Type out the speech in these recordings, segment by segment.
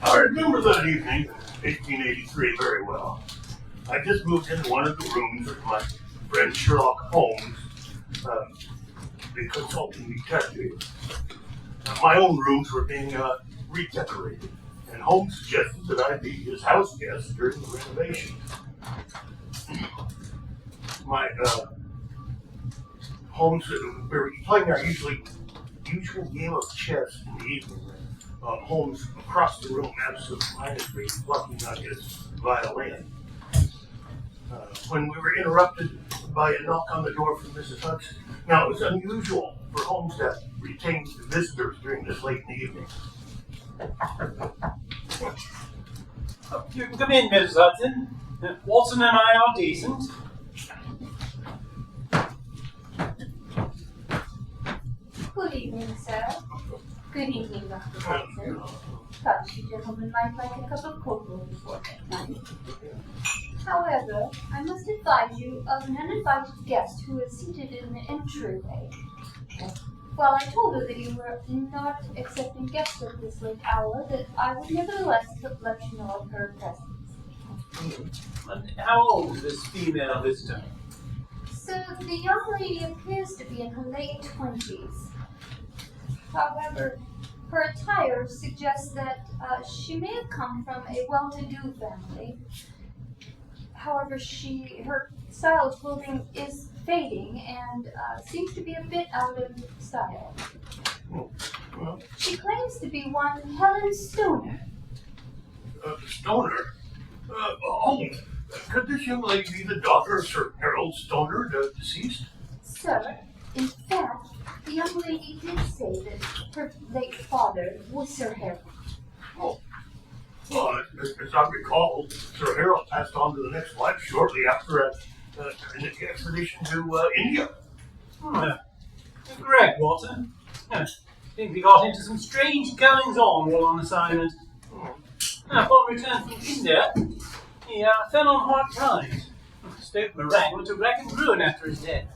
I remember that evening in 1883 very well. I just moved into one of the rooms with my friend Sherlock Holmes, the consulting detective. My own rooms were being redecorated, and Holmes suggested that I be his house guest during the renovation. Holmes, we were playing our usual game of chess in the evening. Holmes across the room, absent-mindedly plucking on his violin. When we were interrupted by a knock on the door from Mrs. Hudson. Now, it was unusual for Holmes to retain visitors during this late in the evening. You can come in, Mrs. Hudson. Watson and I are decent. Good evening, sir. Good evening, Dr. Watson. Thought you gentlemen might like a cup of cocoa before bedtime. However, I must advise you of an uninvited guest who is seated in the entryway. While I told her that you were not accepting guests at this late hour, that I would nevertheless let you know of her presence. And how old is this female visitor? So the young lady appears to be in her late 20s. However, her attire suggests that she may have come from a well-to-do family. However, her style of clothing is fading and seems to be a bit out of style. She claims to be one Helen Stoner. Stoner? Holmes, could this young lady be the daughter of Sir Harold Stoner, the deceased? Sir, in fact, the young lady did say that her late father was Sir Harold. Oh. Well, as I recall, Sir Harold passed on to the next life shortly after an expedition to India. Correct, Watson. I think we got into some strange goings-on while on assignment. Upon return from India, he fell on hard times. Stayton Meringue went to rack and ruin after his death.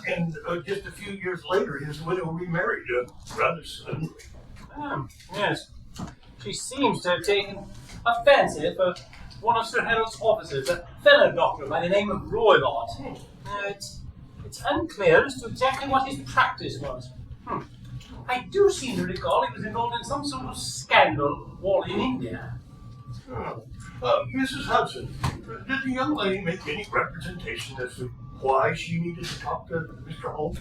And just a few years later, his widow remarried rather suddenly. Yes. She seems to have taken a fancy for one of Sir Harold's officers, a fellow doctor by the name of Roylott. It's unclear as to exactly what his practice was. I do seem to recall he was involved in some sort of scandal while in India. Mrs. Hudson, did the young lady make any representation as to why she needed to talk to Mr. Holmes?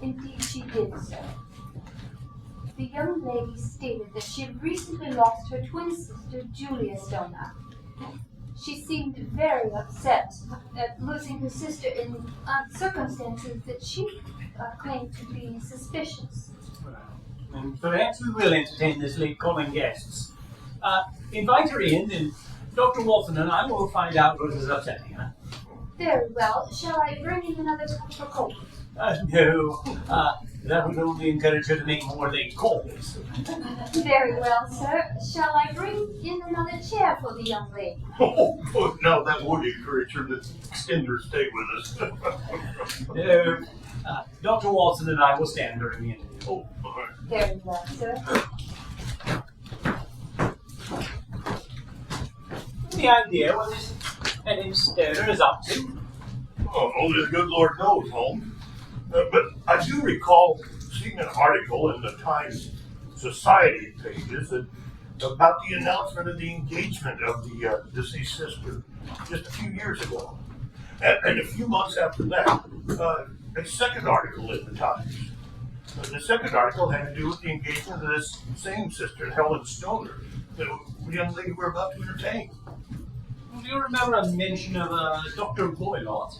Indeed, she did, sir. The young lady stated that she had recently lost her twin sister, Julia Stoner. She seemed very upset at losing her sister in circumstances that she claimed to be suspicious. And perhaps we will entertain this late calling guests. Invite her in, and Dr. Watson and I will find out what is upsetting her. Very well. Shall I bring in another cup for coffee? No. That would only encourage her to make more late calls. Very well, sir. Shall I bring in another chair for the young lady? No, that would encourage her to extend her stay with us. No. Dr. Watson and I will stand during the interview. All right. Very well, sir. Any idea what this Helen Stoner is up to? Only the good Lord knows, Holmes. But I do recall seeing an article in the Times Society pages about the announcement of the engagement of the deceased sister just a few years ago. And a few months after that, a second article in the Times. The second article had to do with the engagement of this same sister, Helen Stoner, the young lady we're about to entertain. Do you remember a mention of Dr. Roylott?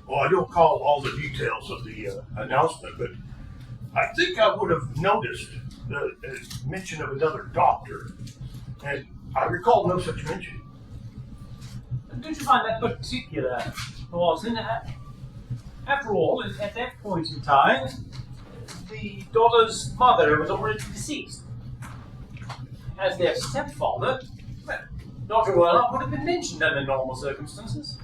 Well, I don't recall all the details of the announcement, but I think I would have noticed the mention of another doctor, and I recall no such mention. Don't you find that particular, Watson? After all, at that point in time, the daughter's mother was already deceased. As their stepfather, well, Dr. Roylott would have been mentioned under normal circumstances.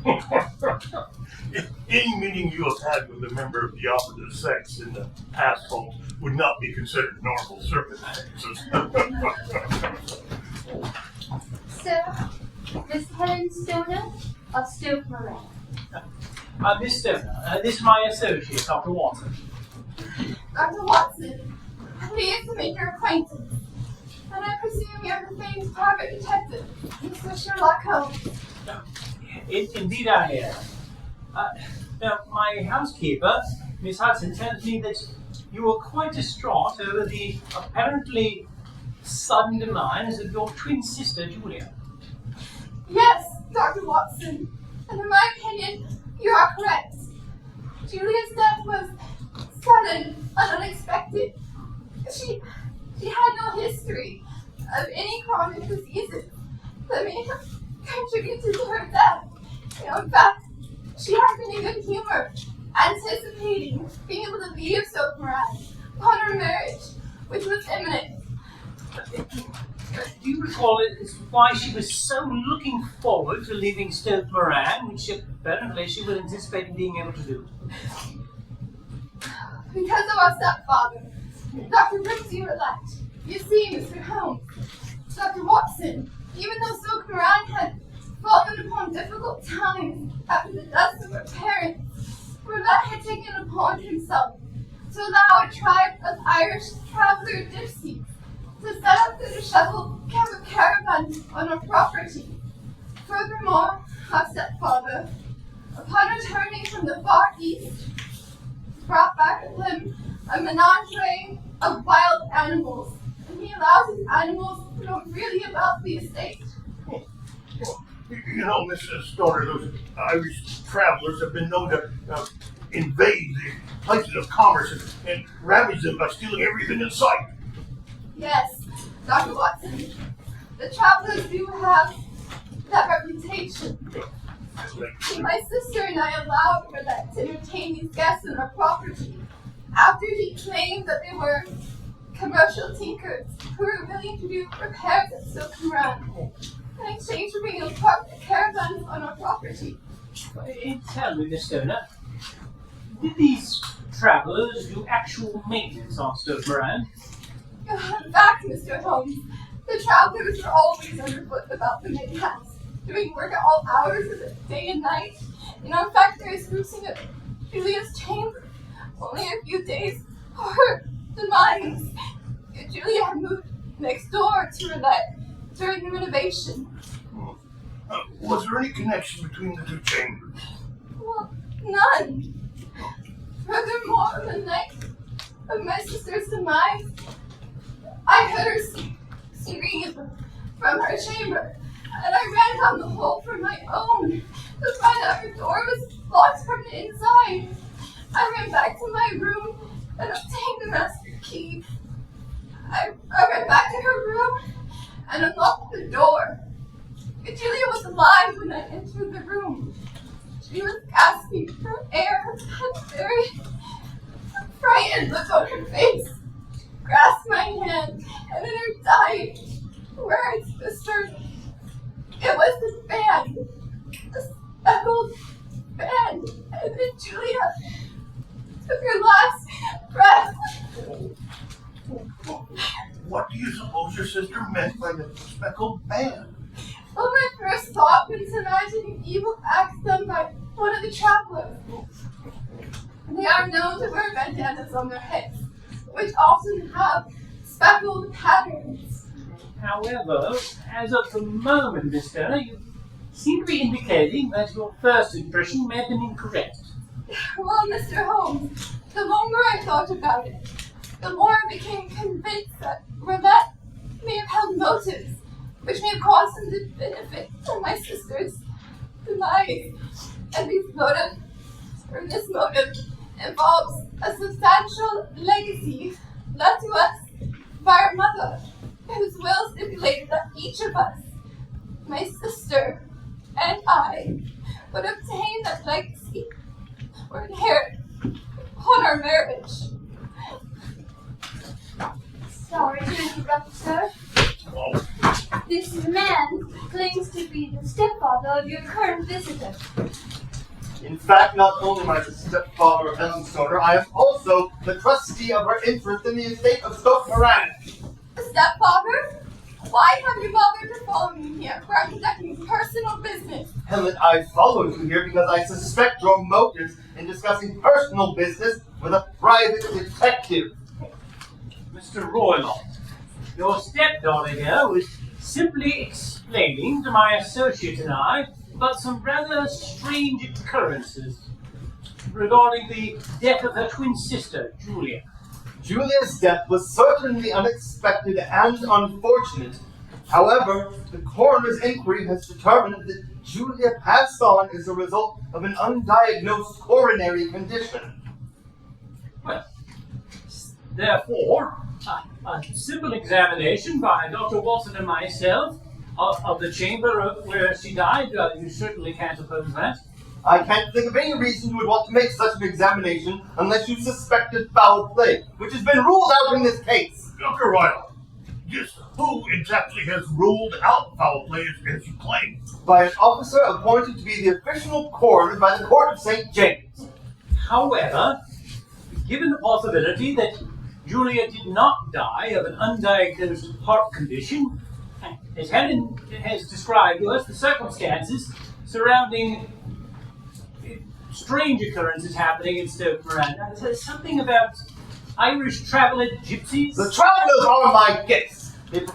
Any meeting you have had with a member of the opposite sex in the past, Holmes, would not be considered normal circumstances. Sir, Miss Helen Stoner of Stoke Moran. Miss Stoner, this is my associate, Dr. Watson. Dr. Watson, pleased to make your acquaintance. And I presume you're the famed private detective, Mr. Sherlock Holmes. Indeed I am. Now, my housekeeper, Miss Hudson, tells me that you were quite distraught over the apparently sudden demise of your twin sister, Julia. Yes, Dr. Watson. And in my opinion, you are correct. Julia's death was sudden and unexpected. She had no history of any chronic diseases that may have contributed to her death. In fact, she had been in good humor, anticipating being able to leave Stoke Moran upon her marriage, which was imminent. Do you recall why she was so looking forward to leaving Stoke Moran, which apparently she was anticipating being able to do? Because of our stepfather, Dr. Ramsay Roulette. You see, Mr. Holmes, Dr. Watson, even though Stoke Moran had fallen upon difficult times after the deaths of her parents, Roulette had taken upon himself to allow a tribe of Irish traveler gypsies to set up the disheveled Kemp caravan on our property. Furthermore, our stepfather, upon returning from the Far East, brought back with him a menagerie of wild animals, and he allows his animals to know freely about the estate. You know, Mrs. Stoner, those Irish travelers have been known to invade the places of commerce and ravage them by stealing everything in sight. Yes, Dr. Watson, the travelers do have that reputation. My sister and I allowed Roulette to entertain these guests on our property after he claimed that they were commercial tinkers who were willing to do repairs at Stoke Moran in exchange for being able to park the caravans on our property. Tell me, Miss Stoner, did these travellers do actual maintenance on Stoke Moran? In fact, Mr. Holmes, the travelers were always underfoot about the mid-house, doing work at all hours of the day and night. In fact, there is sprucing of Julia's chamber only a few days before her demise. Julia had moved next door to Roulette during the renovation. Was there any connection between the two chambers? Well, none. Furthermore, on the night of my sister's demise, I heard her scream from her chamber, and I ran down the hall for my own to find out her door was locked from the inside. I ran back to my room and obtained the master key. I ran back to her room and unlocked the door. Julia was alive when I entered the room. She was gasping for air and a very frightened look on her face. Grasped my hand, and in her dying words whispered, "It was the band, the speckled band." And then Julia took her last breath. What do you suppose your sister meant by the speckled band? Well, my first thought was imagining evil acts done by one of the travelers. They are known to wear bandanas on their heads, which often have speckled patterns. However, as of the moment, Miss Stoner, you seem to be indicating that your first impression may have been incorrect. Well, Mr. Holmes, the longer I thought about it, the more I became convinced that Roulette may have held motives which may have caused him to benefit from my sister's demise. And this motive involves a substantial legacy left to us by our mother, whose will stipulated that each of us, my sister and I, would obtain that legacy or inherit upon our marriage. Sorry to interrupt, sir. Oh, This man claims to be the stepfather of your current visitor. In fact, not only am I the stepfather of Helen Stoner, I am also the trustee of her interest in the estate of Stoke Moran. Stepfather? Why have you bothered to follow me here, where I'm conducting personal business? Helen, I followed you here because I suspect your motives in discussing personal business with a private detective. Mr. Roylott, your stepdaughter here was simply explaining to my associate and I about some rather strange occurrences regarding the death of her twin sister, Julia. Julia's death was certainly unexpected and unfortunate. However, the coroner's inquiry has determined that Julia passed on as a result of an undiagnosed coronary condition. Well, therefore, a simple examination by Dr. Watson and myself of the chamber where she died, you certainly can't oppose that. I can't think of any reason you would want to make such an examination unless you suspected foul play, which has been ruled out in this case. Dr. Royal, just who exactly has ruled out foul play as you claim? By an officer appointed to be the official coroner by the Court of St. James. However, given the possibility that Julia did not die of an undiagnosed heart condition, as Helen has described to us, the circumstances surrounding strange occurrences happening in Stoke Moran. There's something about Irish traveller gypsies. The travelers are my guests. They're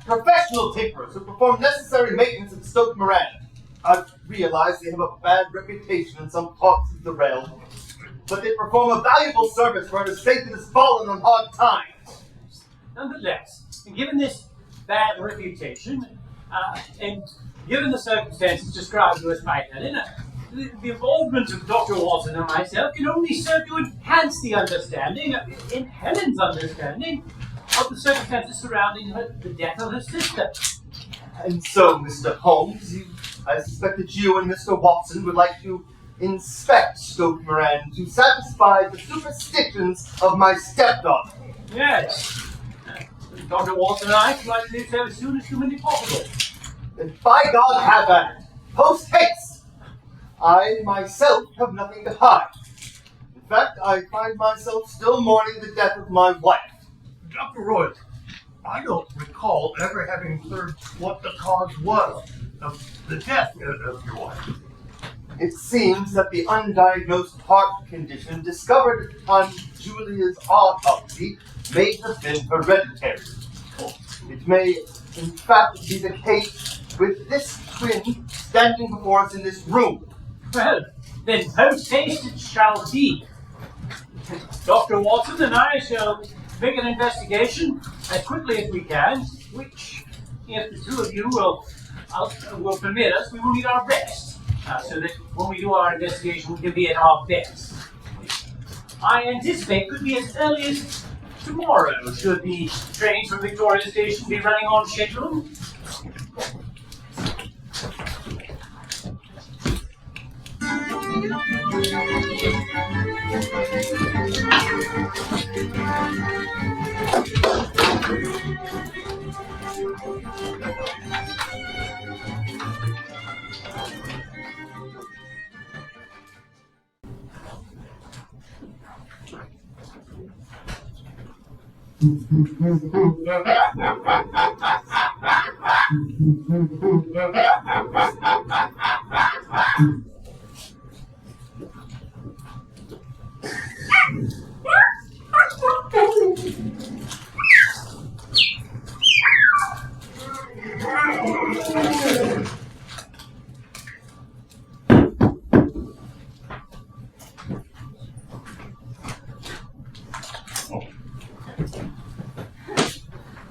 professional tinkerers who perform necessary maintenance at Stoke Moran. I've realized they have a bad reputation in some parts of the realm, but they perform a valuable service for an estate that has fallen on hard times. Nonetheless, given this bad reputation, and given the circumstances described to us by Helen, the involvement of Dr. Watson and myself can only serve to enhance the understanding, in Helen's understanding, of the circumstances surrounding the death of her sister. And so, Mr. Holmes, I suspect that you and Mr. Watson would like to inspect Stoke Moran to satisfy the superstitions of my stepdaughter. Yes. Dr. Watson and I would like to do so as soon as humanly possible. And by God, have at it. Post haste! I myself have nothing to hide. In fact, I find myself still mourning the death of my wife. Dr. Royal, I don't recall ever having heard what the cause was of the death of your wife. It seems that the undiagnosed heart condition discovered at the time of Julia's autopsy may have been hereditary. It may, in fact, be the case with this twin standing before us in this room. Well, then post haste it shall be. Dr. Watson and I shall make an investigation as quickly as we can, which, if the two of you will permit us, we will need our rest, so that when we do our investigation, we can be at our best. I anticipate could be as early as tomorrow, should the trains from Victoria Station be running on schedule.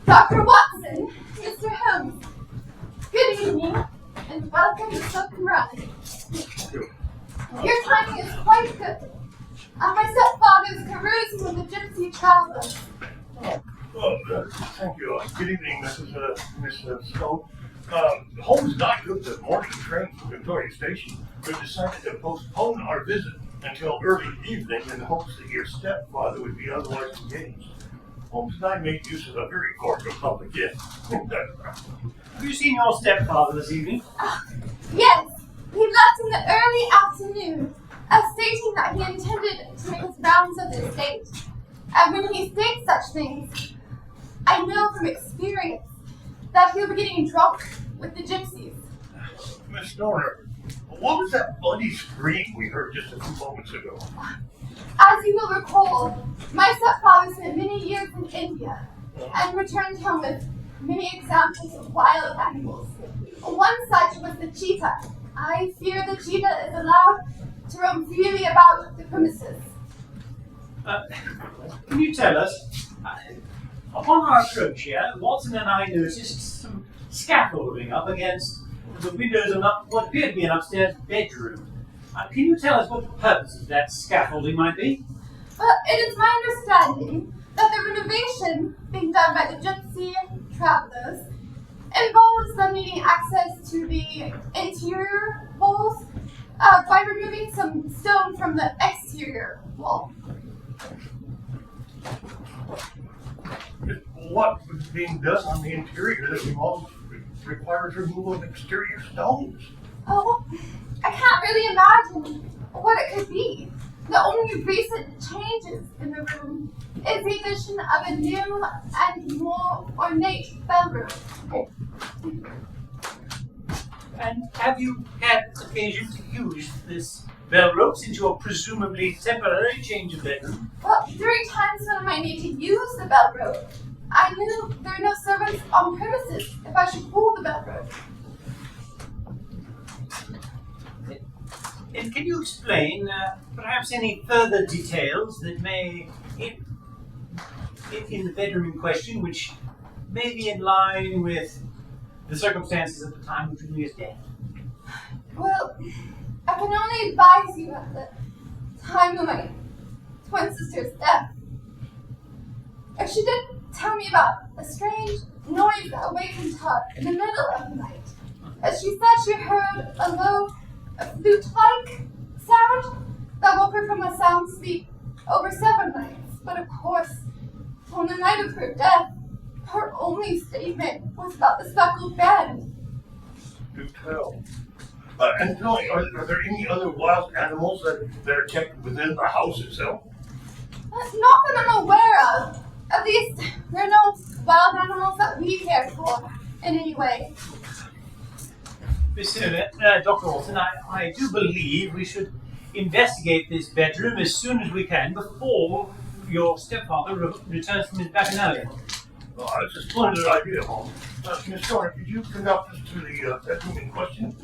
Dr. Watson, Mr. Holmes, good evening, and welcome to Stoke Moran. Your timing is quite good. My stepfather is carousing with the gypsy travelers. Thank you. Good evening, Mrs. Stowe. Holmes and I took the morning train from Victoria Station, but decided to postpone our visit until early evening in the hopes that your stepfather would be otherwise engaged. Holmes and I made use of a very cordial public inn. Have you seen your stepfather this evening? Yes, he left in the early afternoon, stating that he intended to make his rounds of the estate. And when he states such things, I know from experience that he'll be getting drunk with the gypsies. Miss Dorner, what was that bloody scream we heard just a few moments ago? As you will recall, my stepfather spent many years in India and returned home with many examples of wild animals. One such was the cheetah. I fear the cheetah is allowed to roam freely about the premises. Can you tell us, upon our approach here, Watson and I noticed some scaffolding up against the windows of what appeared to be an upstairs bedroom. Can you tell us what the purpose of that scaffolding might be? It is my understanding that the renovation being done by the gypsy travelers involves them needing access to the interior walls by removing some stone from the exterior wall. What was being done on the interior that requires removal of exterior stones? Oh, I can't really imagine what it could be. The only recent changes in the room is the addition of a new and more ornate bedroom. And have you had occasion to use this bell rope since your presumably temporary change of bedroom? Well, during times when I might need to use the bell rope, I knew there are no servants on premises if I should pull the bell rope. And can you explain perhaps any further details that may, in the bedroom in question, which may be in line with the circumstances at the time of Julia's death? Well, I can only advise you at the time of my twin sister's death. She did tell me about a strange noise that awakened her in the middle of the night. She said she heard a low, flute-like sound that woke her from a sound sleep over 7 nights. But of course, on the night of her death, her only statement was about the speckled bed. Do tell. And tell me, are there any other wild animals that are kept within the house itself? Not that I'm aware of. At least, there are no wild animals that we care for in any way. Dr. Watson, I do believe we should investigate this bedroom as soon as we can before your stepfather returns from his bacchanalia. Oh, that's a splendid idea, Holmes. Miss Dorner, could you conduct us to the bedroom in question?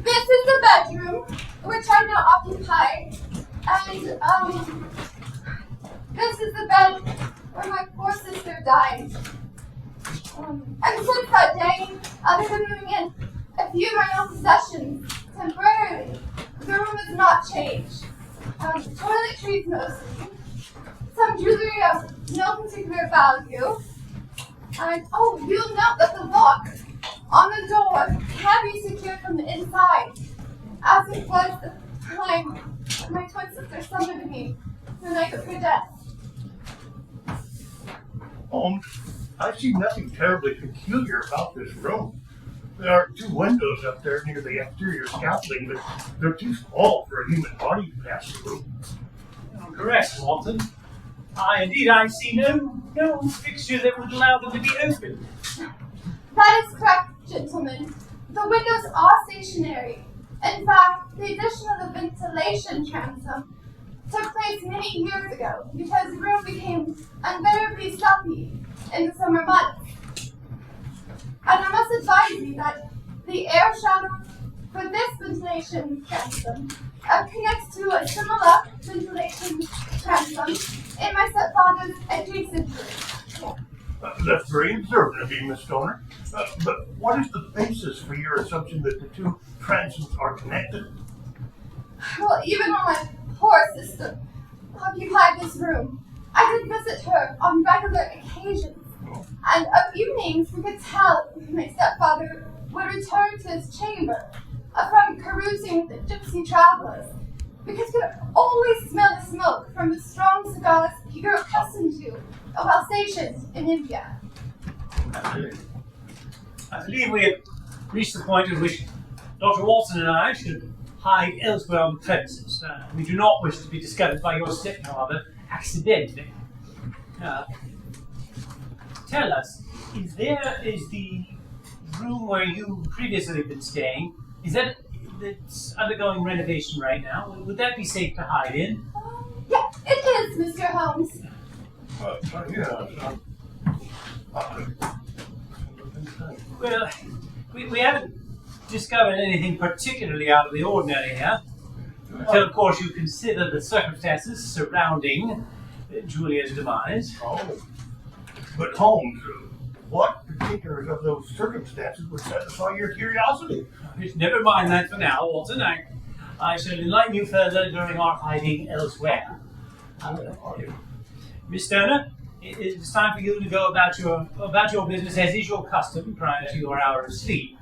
This is the bedroom, which I now occupy, and this is the bed where my poor sister died. And since that day, other than moving in a few of my own possessions temporarily, the room has not changed. Toiletries mostly, some jewelry of no particular value, and you'll note that the lock on the door can be secured from the inside, as it was the time my twin sister summoned me the night of her death. Holmes, I see nothing terribly peculiar about this room. There are 2 windows up there near the exterior scaffolding, but they're too small for a human body to pass through. Correct, Watson. Indeed, I see no fixture that would allow them to be opened. That is correct, gentlemen. The windows are stationary. In fact, the addition of the ventilation transom took place many years ago because the room became unbearably stuffy in the summer months. And I must advise you that the air shadow for this ventilation transom connects to a similar ventilation transom in my stepfather's adjacent room. That's very observant of you, Miss Dorner. But what is the basis for your assumption that the 2 transoms are connected? Well, even when my poor sister occupied this room, I did visit her on regular occasions, and of evenings we could tell my stepfather would return to his chamber from carousing with the gypsy travelers, because he could always smell the smoke from the strong cigars he grew accustomed to while stationed in India. I believe we have reached the point at which Dr. Watson and I should hide elsewhere on the premises. We do not wish to be discovered by your stepfather accidentally. Tell us, is the room where you previously been staying, is that's undergoing renovation right now? Would that be safe to hide in? Yeah, it is, Mr. Holmes. Well, we haven't discovered anything particularly out of the ordinary here. Until, of course, you consider the circumstances surrounding Julia's demise. Oh. But Holmes, what particulars of those circumstances would satisfy your curiosity? Never mind that for now, Watson. I shall enlighten you further during our hiding elsewhere. Miss Stoner, it is time for you to go about your business as is your custom prior to your hour of sleep.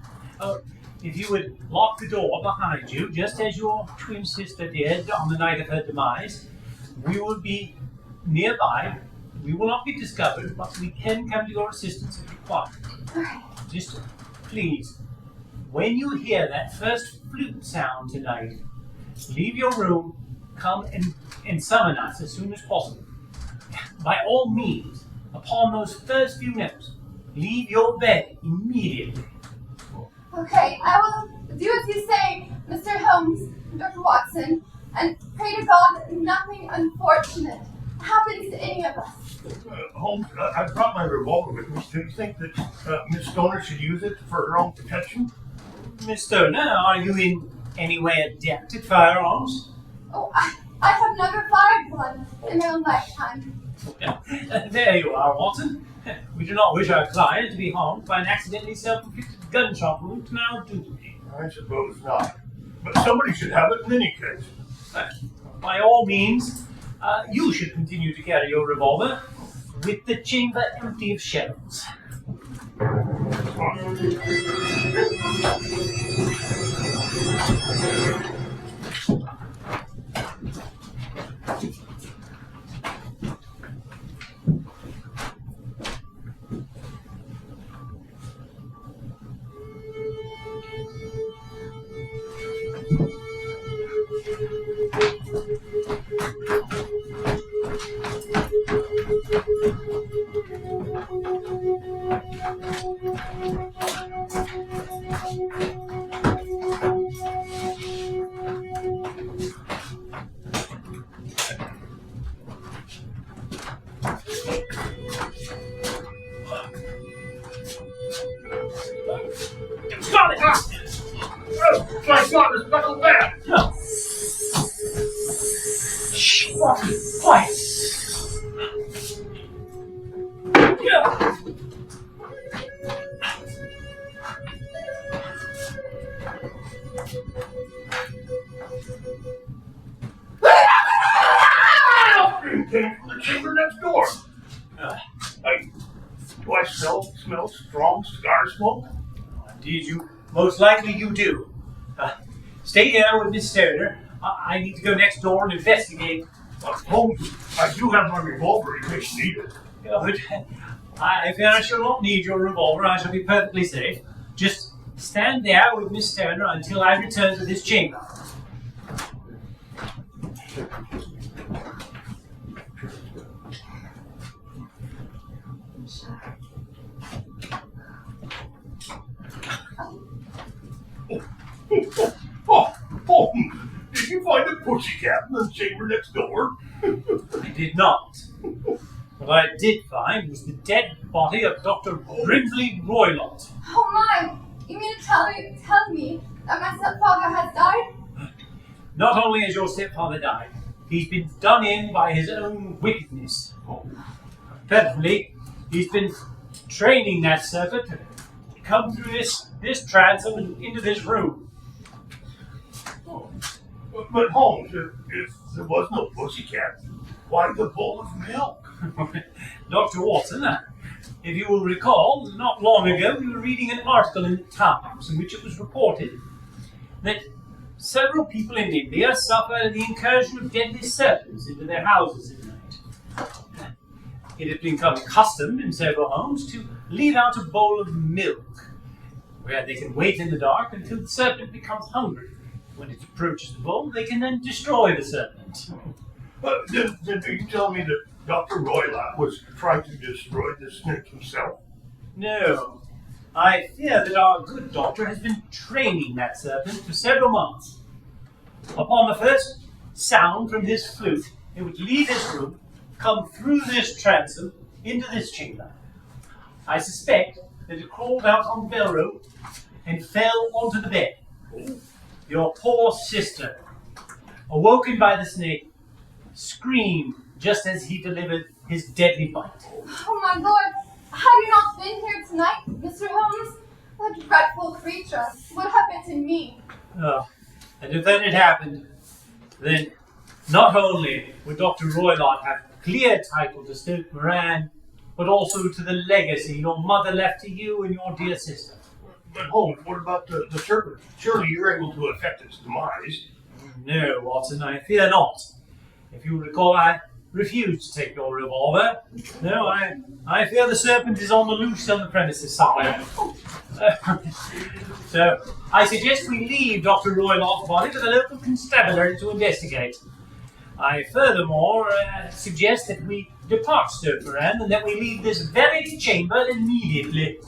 If you would lock the door behind you, just as your twin sister did on the night of her demise, we will be nearby. We will not be discovered, but we can come to your assistance if required. Just please, when you hear that first flute sound tonight, leave your room, come and summon us as soon as possible. By all means, upon those first few notes, leave your bed immediately. Okay, I will do as you say, Mr. Holmes, Dr. Watson, and pray to God that nothing unfortunate happens to any of us. Holmes, I brought my revolver with me. Do you think that Miss Stoner should use it for her own protection? Miss Stoner, are you in any way adept at firearms? Oh, I have never fired one in my own lifetime. There you are, Watson. We do not wish our client to be harmed by an accidentally self-inflicted gunshot wound to our duty. I suppose not. But somebody should have it in any case. By all means, you should continue to carry your revolver with the chamber empty of shells. Got it! Oh, my God, the speckled bat! Shh! Quiet! It came from the chamber next door. Do I smell strong cigar smoke? Indeed, most likely you do. Stay here with Miss Stoner. I need to go next door and investigate. Holmes, I do have my revolver in case you need it. But I fear I shall not need your revolver. I shall be perfectly safe. Just stand there with Miss Stoner until I return to this chamber. Oh, did you find the pussycat in the chamber next door? I did not. What I did find was the dead body of Dr. Brinsley Roylott. Oh my! You mean to tell me that my stepfather has died? Not only has your stepfather died, he's been done in by his own wickedness. Perfectly, he's been training that serpent to come through this transom into this room. But Holmes, if there was no pussycat, why the bowl of milk? Dr. Watson, if you will recall, not long ago we were reading an article in the Times in which it was reported that several people in India suffer the incursion of deadly serpents into their houses at night. It has become accustomed in several homes to leave out a bowl of milk, where they can wait in the dark until the serpent becomes hungry. When it approaches the bowl, they can then destroy the serpent. Did you tell me that Dr. Roylott was trying to destroy the snake himself? No. I fear that our good doctor has been training that serpent for several months. Upon the first sound from his flute, it would leave this room, come through this transom, into this chamber. I suspect that it crawled out on the bell rope and fell onto the bed. Your poor sister, awoken by the snake, screamed just as he delivered his deadly bite. Oh my lord, had you not been here tonight, Mr. Holmes? That dreadful creature would have bitten me. Oh, and if that had happened, then not only would Dr. Roylott have clear title to Stoke Moran, but also to the legacy your mother left to you and your dear sister. But Holmes, what about the serpent? Surely you're able to affect its demise. No, Watson, I fear not. If you recall, I refused to take your revolver. No, I fear the serpent is on the loose on the premises somewhere. So, I suggest we leave Dr. Roylott's body to the local constabulary to investigate. I furthermore suggest that we depart Stoke Moran and that we leave this very chamber immediately.